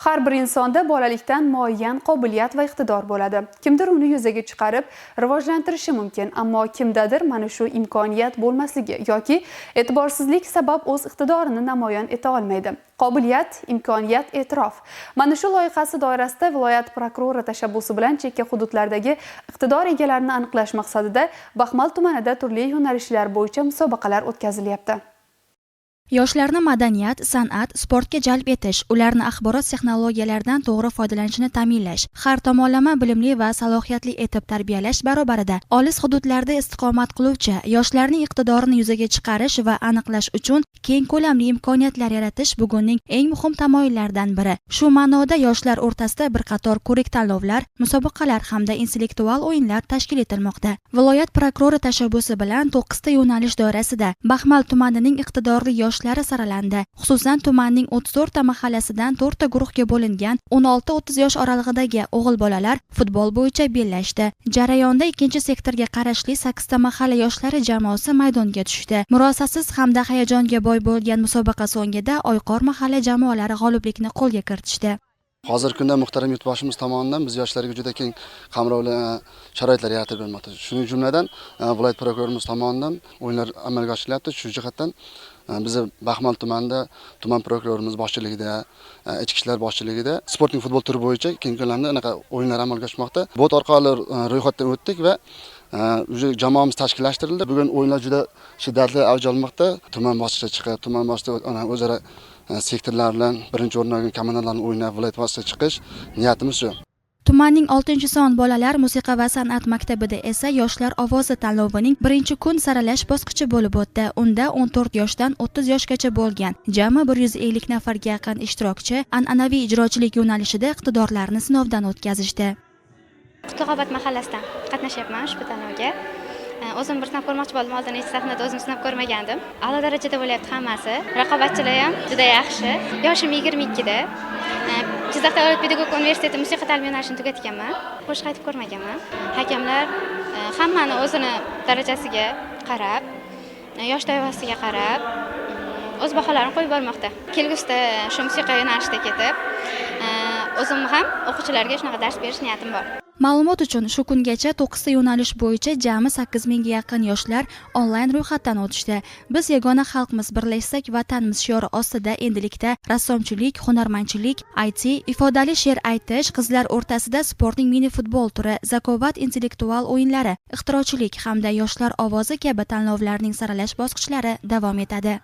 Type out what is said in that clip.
Har bir insonda bolalikdan muayyan qobiliyat va iqtidor bo'ladi. Kimdir uni yuzaga chiqarib, rivojlantirishi mumkin, ammo kimdadir mana shu imkoniyat bo'lmasligi yoki e'tiborsizlik sabab o'z iqtidorini namoyon eta olmaydi. Qobiliyat, imkoniyat, e'tirof. Mana shu loyihasi doirasida viloyat prokurori tashabbusi bilan chekka hududlardagi iqtidor egalarini aniqlash maqsadida Baxmal tumanida turli yo'nalishlar bo'yicha musobaqalar o'tkazilyapti. Yoshlarni madaniyat, san'at, sportga jalb etish, ularni axborot texnologiyalaridan to'g'ri foydalanishini ta'minlash, har tomonlama bilimli va salohiyatli etib tarbiyalash barobarida olis hududlarda istiqomat qiluvchi yoshlarning iqtidorini yuzaga chiqarish va aniqlash uchun keng ko'lamli imkoniyatlar yaratish bugunning eng muhim tamoyillaridan biri. Shu ma'noda yoshlar o'rtasida bir qator ko'rik-tanlovlar, musobaqalar hamda intellektual o'yinlar tashkil etilmoqda. Viloyat prokurori tashabbusi bilan 9 ta yo'nalish doirasida Baxmal tumanining iqtidorli yosh saralandi. Xususan tumanning 34 ta mahallasidan 4 ta guruhga bo'lingan 16-30 yosh oralig'idagi o'g'il bolalar futbol bo'yicha bellashdi. Jarayonda ikkinchi sektorga qarashli 8 ta mahalla yoshlari jamoasi maydonga tushdi. Murosasiz hamda hayajonga boy bo'lgan musobaqa so'ngida Oyqor mahalla jamoalari g'oliblikni qo'lga kiritishdi. Hozirgi kunda muhtaram yurtboshimiz tomonidan biz yoshlarga juda keng qamrovli sharoitlar yaratib berilmoqda. Shuning jumladan viloyat prokurorimiz tomonidan o'yinlar amalga oshirilyapti. Shu jihatdan biz Baxmal tumanida tuman prokurorimiz boshchiligida, ichki ishlar boshchiligida sportning futbol turi bo'yicha keng ko'lamda anaqa o'yinlar amalga oshmoqda. Bot orqali ro'yxatdan o'tdik va jamoamiz tashkillashtirildi. Bugun o'yinlar juda shiddatli avj olmoqda. Tuman boshchiga chiqib, tuman boshida o'zaro sektorlar bilan birinchi o'rin olgan komandalarning o'ynab viloyat bosqichiga chiqish niyatimiz shu. Tumanning 6-son bolalar musiqa va san'at maktabida esa yoshlar ovozi tanlovining birinchi kun saralash bosqichi bo'lib o'tdi. Unda 14 yoshdan 30 yoshgacha bo'lgan jami 150 nafarga yaqin ishtirokchi an'anaviy ijrochilik yo'nalishida iqtidorlarini sinovdan o'tkazishdi. Qutlug'obod mahallasidan qatnashyapman ushbu tanlovga. O'zim bir sinab ko'rmoqchi bo'ldim. Oldin hech sahnada o'zim sinab ko'rmagandim. A'lo darajada bo'lyapti hammasi. Raqobatchilar ham juda yaxshi. Yoshim 22 da. Jizzax davlat pedagogika universiteti musiqa ta'lim yo'nalishini tugatganman. Qo'shiq aytib ko'rmaganman. Hakamlar hammani o'zini darajasiga qarab, yosh toifasiga qarab o'z baholarini qo'yib bormoqda. Kelgusida shu musiqa yo'nalishida ketib, o'zim ham o'quvchilarga shunaqa dars berish niyatim bor. Ma'lumot uchun shu kungacha 9 ta yo'nalish bo'yicha jami 8 mingga yaqin yoshlar onlayn ro'yxatdan o'tishdi. Biz yagona xalqmiz, birlashsak vatanimiz shiori ostida endilikda rassomchilik, hunarmandchilik, IT, ifodali she'r aytish, qizlar o'rtasida sportning mini futbol turi, zakovat intellektual o'yinlari, ixtirochilik hamda yoshlar ovozi kabi tanlovlarning saralash bosqichlari davom etadi.